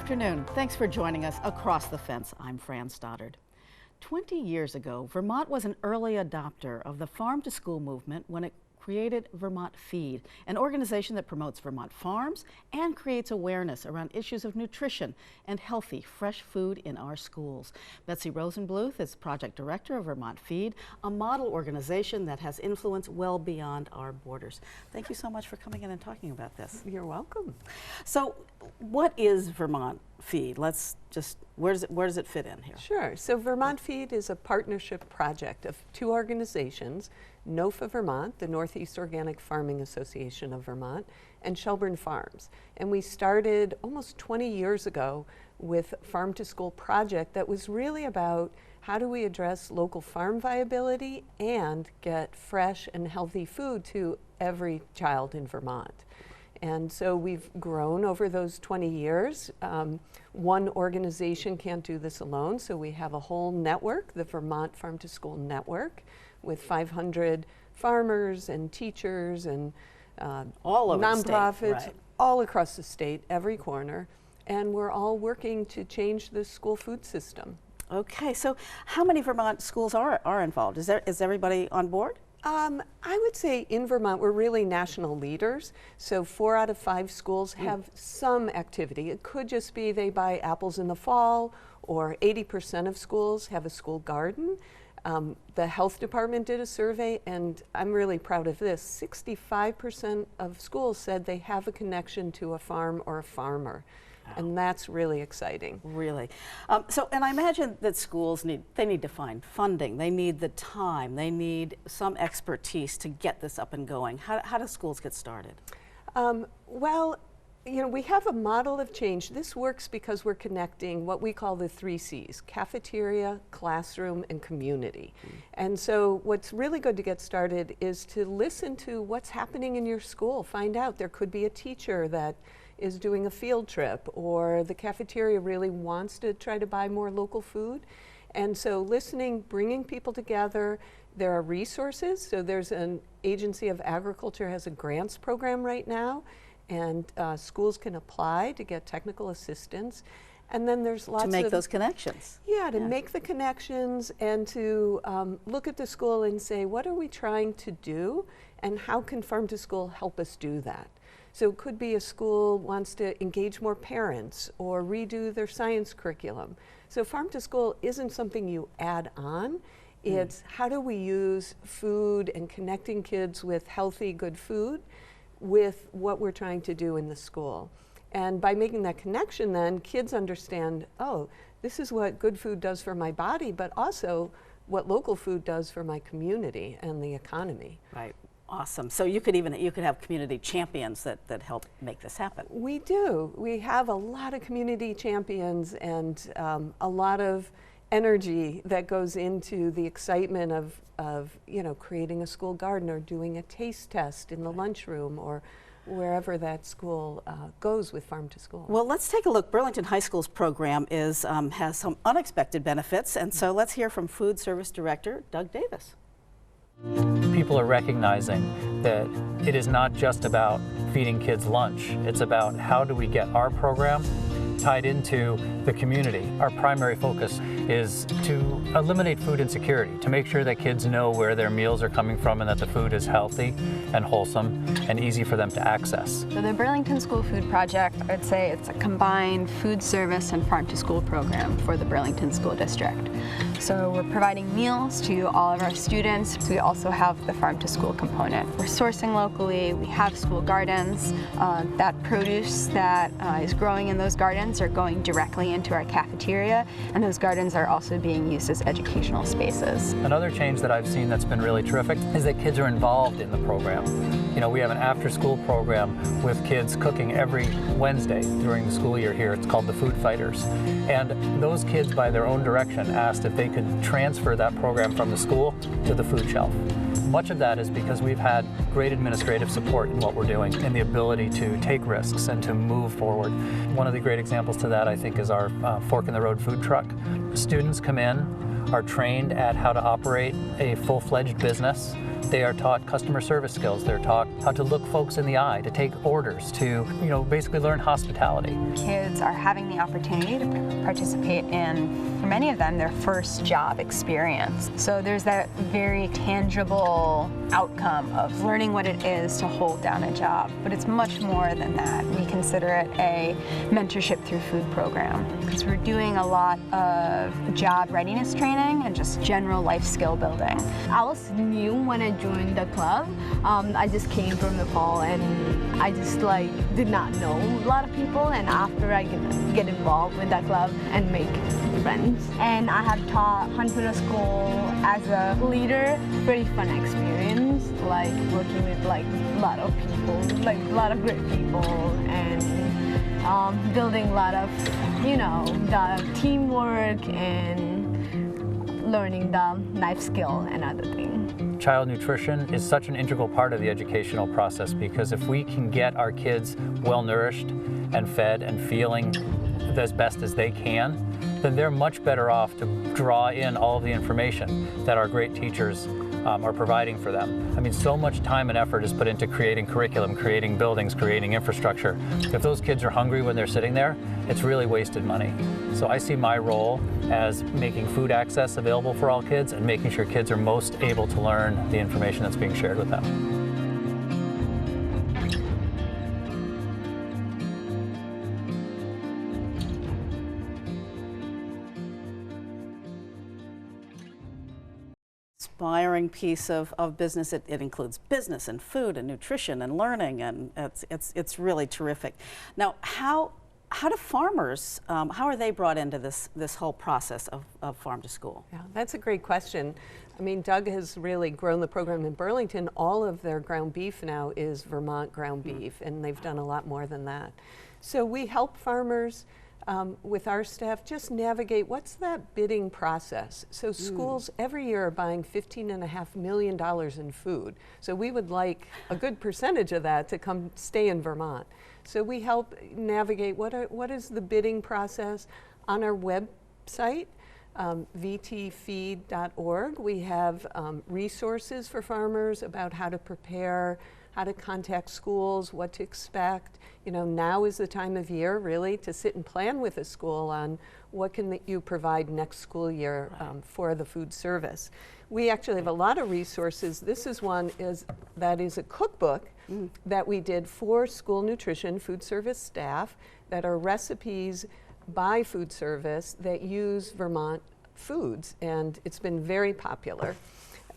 afternoon. Thanks for joining us across the fence. I'm Fran Stoddard. 20 years ago, Vermont was an early adopter of the farm-to-school movement when it created Vermont Feed, an organization that promotes Vermont farms and creates awareness around issues of nutrition and healthy, fresh food in our schools. Betsy Rosenbluth is project director of Vermont Feed, a model organization that has influence well beyond our borders. Thank you so much for coming in and talking about this. You're welcome. So, what is Vermont Feed? Let's just, where does it fit in here? Sure. So Vermont Feed is a partnership project of two organizations, NOFA Vermont, the Northeast Organic Farming Association of Vermont, and Shelburne Farms. And we started almost 20 years ago with a Farm to School project that was really about how do we address local farm viability and get fresh and healthy food to every child in Vermont. And so we've grown over those 20 years. One organization can't do this alone, so we have a whole network, the Vermont Farm to School Network, with 500 farmers and teachers and all over nonprofits, the state, right. All across the state, every corner. And we're all working to change the school food system. Okay, so how many Vermont schools are involved? Is everybody on board? I would say in Vermont, we're really national leaders. So 4 out of 5 schools have some activity. It could just be they buy apples in the fall, or 80% of schools have a school garden. The health department did a survey, and I'm really proud of this. 65% of schools said they have a connection to a farm or a farmer. Wow. And that's really exciting. Really. And I imagine that schools need to find funding. They need the time. They need some expertise to get this up and going. How do schools get started? Well, you know, we have a model of change. This works because we're connecting what we call the 3 C's: cafeteria, classroom, and community. And so what's really good to get started is to listen to what's happening in your school. Find out there could be a teacher that is doing a field trip, or the cafeteria really wants to try to buy more local food. And so listening, bringing people together. There are resources. So there's an Agency of Agriculture has a grants program right now, and schools can apply to get technical assistance. And then there's lots to make those connections. Yeah, to make the connections and to look at the school and say, what are we trying to do, and how can Farm to School help us do that? So it could be a school wants to engage more parents or redo their science curriculum. So Farm to School isn't something you add on. It's how do we use food and connecting kids with healthy, good food with what we're trying to do in the school. And by making that connection, then kids understand, oh, this is what good food does for my body, but also what local food does for my community and the economy. Right. Awesome. So you could have community champions that help make this happen. We do. We have a lot of community champions and a lot of energy that goes into the excitement of creating a school garden or doing a taste test in the lunchroom or wherever that school goes with Farm to School. Well, let's take a look. Burlington High School's program has some unexpected benefits, and so let's hear from Food Service Director Doug Davis. People are recognizing that it is not just about feeding kids lunch. It's about how do we get our program tied into the community. Our primary focus is to eliminate food insecurity, to make sure that kids know where their meals are coming from and that the food is healthy and wholesome and easy for them to access. So the Burlington School Food Project, I'd say it's a combined food service and farm to school program for the Burlington School District. So we're providing meals to all of our students. So we also have the farm to school component. We're sourcing locally, we have school gardens. That produce that is growing in those gardens are going directly into our cafeteria, and those gardens are also being used as educational spaces. Another change that I've seen that's been really terrific is that kids are involved in the program. You know, we have an after-school program with kids cooking every Wednesday during the school year here. It's called the Food Fighters. And those kids, by their own direction, asked if they could transfer that program from the school to the food shelf. Much of that is because we've had great administrative support in what we're doing and the ability to take risks and to move forward. One of the great examples to that, I think, is our Fork in the Road food truck. Students come in, are trained at how to operate a full-fledged business They are taught customer service skills. They're taught how to look folks in the eye, to take orders, to, basically learn hospitality. Kids are having the opportunity to participate in, for many of them, their first job experience. So there's that very tangible outcome of learning what it is to hold down a job. But it's much more than that. We consider it a mentorship through food program, because we're doing a lot of job readiness training and just general life skill building. I was new when I joined the club. I just came from Nepal and I just did not know a lot of people, and after I get involved with that club and make friends. And I have taught Hanpuna School as a leader. Very fun experience, working with a lot of people, a lot of great people, and building a lot of, the teamwork and learning the life skill and other things. Child nutrition is such an integral part of the educational process, because if we can get our kids well nourished and fed and feeling as best as they can, then they're much better off to draw in all of the information that our great teachers are providing for them. I mean, so much time and effort is put into creating curriculum, creating buildings, creating infrastructure. If those kids are hungry when they're sitting there, it's really wasted money. So I see my role as making food access available for all kids and making sure kids are most able to learn the information that's being shared with them. Inspiring piece of business. It includes business and food and nutrition and learning, and it's really terrific. Now, how do farmers, how are they brought into this whole process of farm to school? Yeah, that's a great question. I mean, Doug has really grown the program in Burlington. All of their ground beef now is Vermont ground beef, and they've done a lot more than that. So we help farmers with our staff just navigate what's that bidding process. So schools every year are buying $15.5 million in food. So we would like a good percentage of that to come stay in Vermont. So we help navigate what is the bidding process. On our website, vtfeed.org, we have resources for farmers about how to prepare, how to contact schools, what to expect. Now is the time of year really to sit and plan with a school on what can you provide next school year for the food service. We actually have a lot of resources. This is one that is a cookbook that we did for school nutrition food service staff that are recipes by food service that use Vermont foods, and it's been very popular.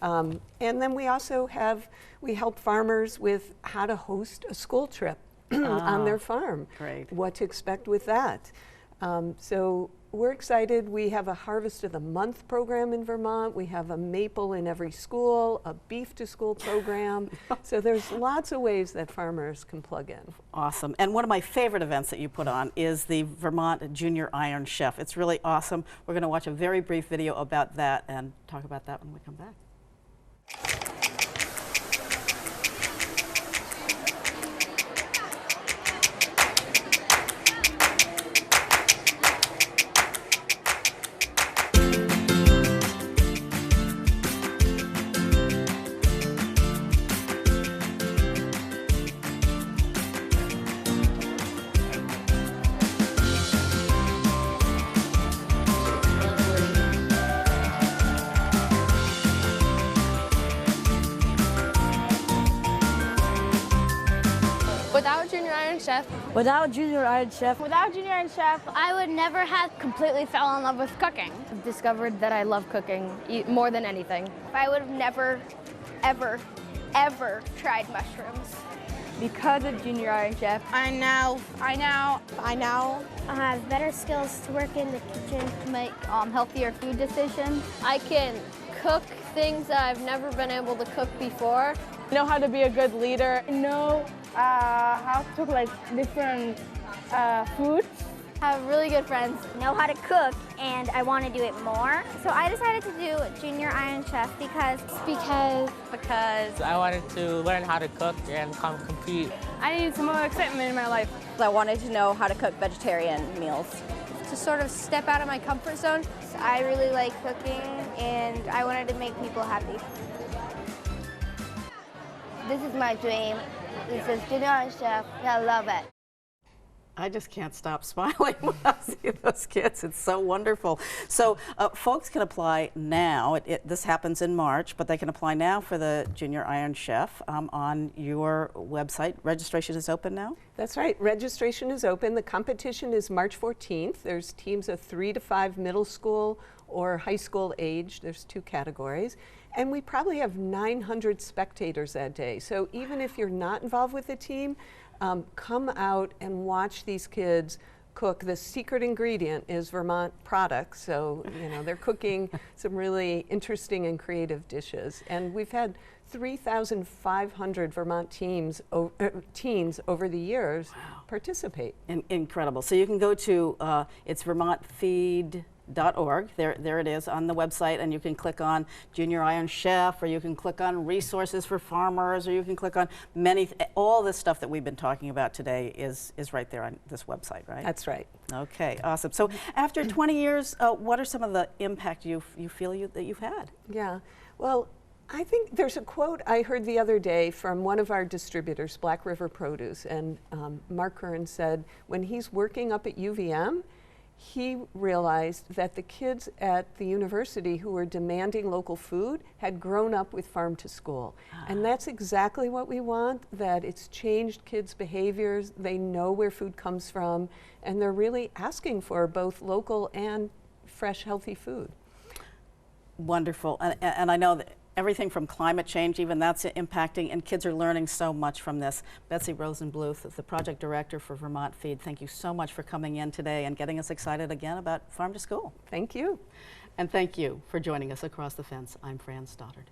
And then we also we help farmers with how to host a school trip on their farm. Great. What to expect with that. So we're excited. We have a Harvest of the Month program in Vermont. We have a maple in every school, a beef to school program. So there's lots of ways that farmers can plug in. Awesome. And one of my favorite events that you put on is the Vermont Junior Iron Chef. It's really awesome. We're going to watch a very brief video about that and talk about that when we come back. Without Junior Iron Chef, I would never have completely fell in love with cooking. Discovered that I love cooking more than anything. I would have never, ever, ever tried mushrooms. Because of Junior Iron Chef, I now have better skills to work in the kitchen. make healthier food decisions. I can cook things that I've never been able to cook before. know how to be a good leader. Know how to cook different foods. Have really good friends. Know how to cook, and I want to do it more. So I decided to do Junior Iron Chef because I wanted to learn how to cook and compete. I needed some more excitement in my life. I wanted to know how to cook vegetarian meals. To sort of step out of my comfort zone. I really like cooking, and I wanted to make people happy. This is my dream. This is Junior Iron Chef. I love it. I just can't stop smiling when I see those kids. It's so wonderful. So folks can apply now. This happens in March, but they can apply now for the Junior Iron Chef on your website. Registration is open now? That's right. Registration is open. The competition is March 14th. There's teams of 3 to 5 middle school or high school age. There's 2 categories. And we probably have 900 spectators that day. So even if you're not involved with the team, come out and watch these kids cook. The secret ingredient is Vermont products, so they're cooking some really interesting and creative dishes. And we've had 3,500 Vermont teens over the years participate. Incredible. So you can go to it's vermontfeed.org. There it is on the website, and you can click on Junior Iron Chef, or you can click on resources for farmers, or you can click on all this stuff that we've been talking about today is right there on this website, right? That's right. Okay, awesome. So after 20 years, what are some of the impact you feel that you've had? Yeah, well, I think there's a quote I heard the other day from one of our distributors, Black River Produce, and Mark Curran said when he's working up at UVM, he realized that the kids at the university who were demanding local food had grown up with farm to school. And that's exactly what we want, that it's changed kids' behaviors, they know where food comes from, and they're really asking for both local and fresh, healthy food. Wonderful. And I know that everything from climate change, even that's impacting, and kids are learning so much from this. Betsy Rosenbluth, the project director for Vermont Feed, thank you so much for coming in today and getting us excited again about Farm to School. Thank you. And thank you for joining us across the fence. I'm Fran Stoddard.